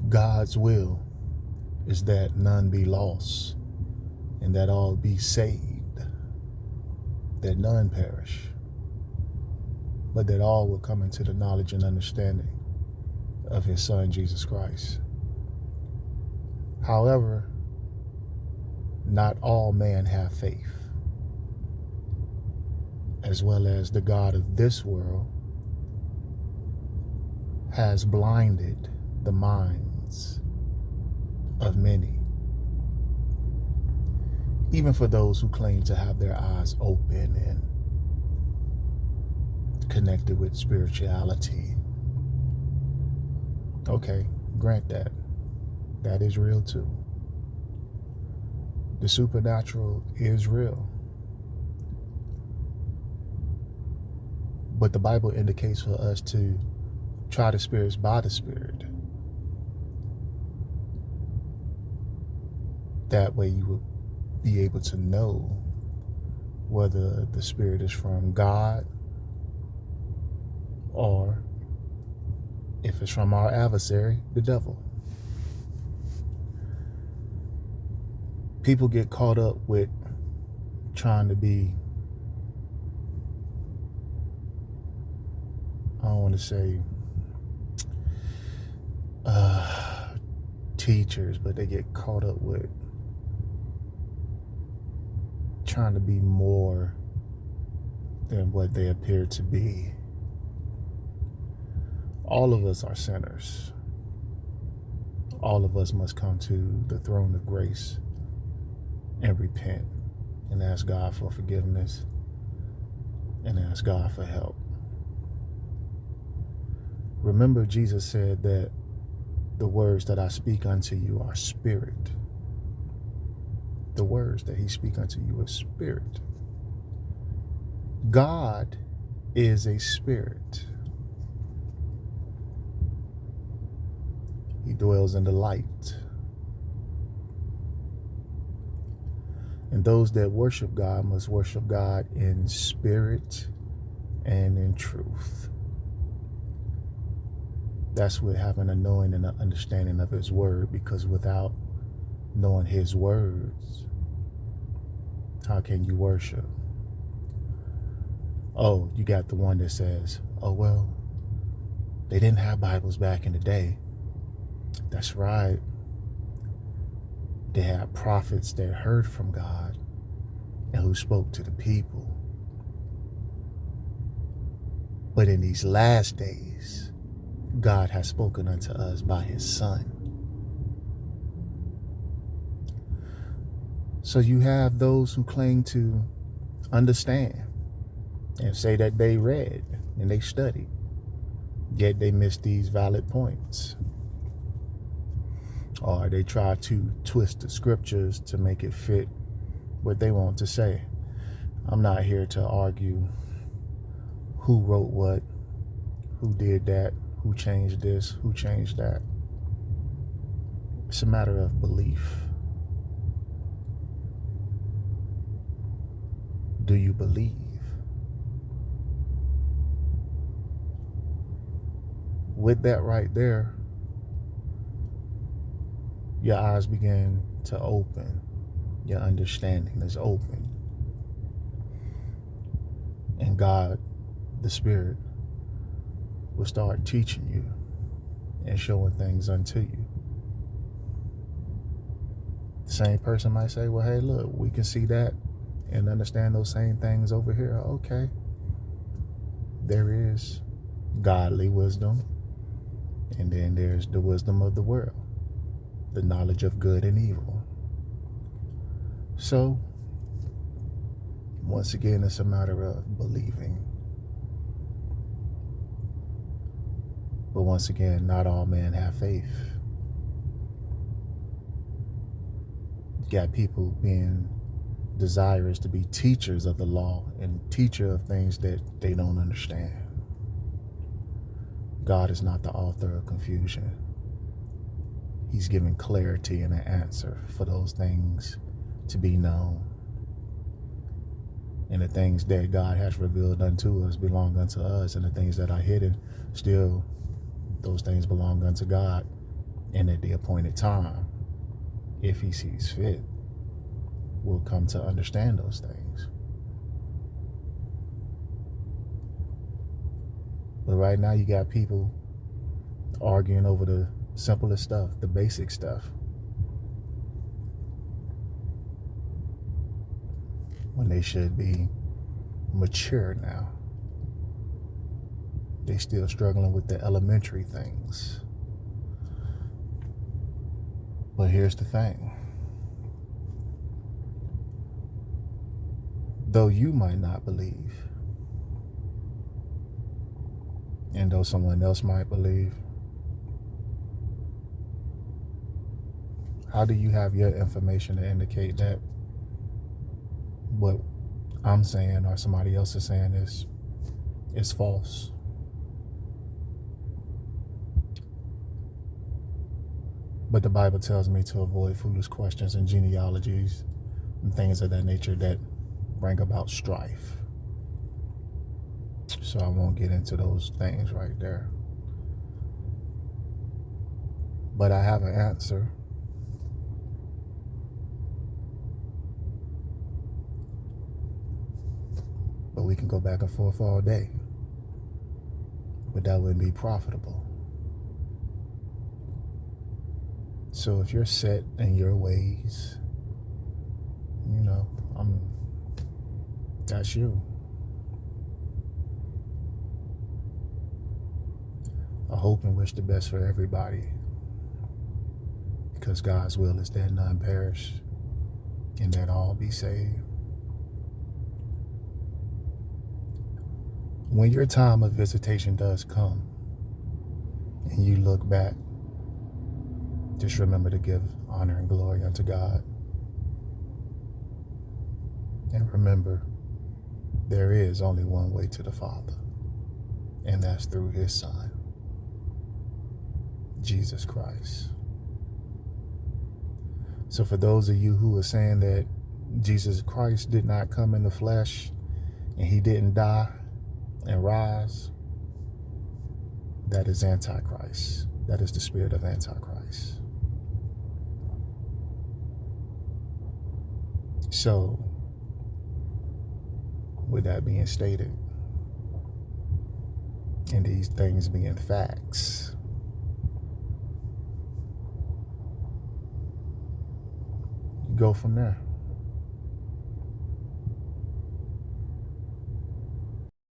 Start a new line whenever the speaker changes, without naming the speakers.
God's will is that none be lost and that all be saved, that none perish, but that all will come into the knowledge and understanding of his Son, Jesus Christ. However, not all men have faith, as well as the God of this world has blinded the minds of many, even for those who claim to have their eyes open and connected with spirituality. Okay, grant that. That is real too. The supernatural is real. But the Bible indicates for us to try the spirits by the Spirit. That way you will be able to know whether the Spirit is from God or if it's from our adversary, the devil. People get caught up with trying to be, I don't want to say teachers, but they get caught up with trying to be more than what they appear to be. All of us are sinners. All of us must come to the throne of grace and repent and ask God for forgiveness and ask God for help. Remember, Jesus said that the words that I speak unto you are spirit. The words that he speak unto you are spirit. God is a spirit. He dwells in the light. And those that worship God must worship God in spirit and in truth. That's with having a knowing and an understanding of his word, because without knowing his words, how can you worship? Oh, you got the one that says, oh, well, they didn't have Bibles back in the day. That's right. They had prophets that heard from God and who spoke to the people. But in these last days, God has spoken unto us by his Son. So you have those who claim to understand and say that they read and they studied, yet they miss these valid points. Or they try to twist the scriptures to make it fit what they want to say. I'm not here to argue who wrote what, who did that, who changed this, who changed that. It's a matter of belief. Do you believe? With that right there, your eyes begin to open. Your understanding is open. And God, the Spirit, will start teaching you and showing things unto you. The same person might say, well, hey, look, we can see that and understand those same things over here. Okay. There is godly wisdom, and then there's the wisdom of the world, the knowledge of good and evil. So, once again, it's a matter of believing. But once again, not all men have faith. You got people being desirous to be teachers of the law and teacher of things that they don't understand. God is not the author of confusion. He's giving clarity and an answer for those things to be known. And the things that God has revealed unto us belong unto us, and the things that are hidden, still, those things belong unto God And at the appointed time, if he sees fit, we'll come to understand those things. But right now you got people arguing over the simplest stuff, the basic stuff, when they should be mature now. They still struggling with the elementary things. But here's the thing. Though you might not believe, and though someone else might believe, how do you have your information to indicate that what I'm saying or somebody else is saying is false? But the Bible tells me to avoid foolish questions and genealogies and things of that nature that bring about strife. So I won't get into those things right there. But I have an answer. But we can go back and forth all day. But that wouldn't be profitable. So if you're set in your ways, that's you. I hope and wish the best for everybody, because God's will is that none perish and that all be saved. When your time of visitation does come and you look back, just remember to give honor and glory unto God. And remember, there is only one way to the Father, and that's through his Son, Jesus Christ. So for those of you who are saying that Jesus Christ did not come in the flesh and he didn't die and rise, that is Antichrist. That is the spirit of Antichrist. So, with that being stated, and these things being facts, you go from there.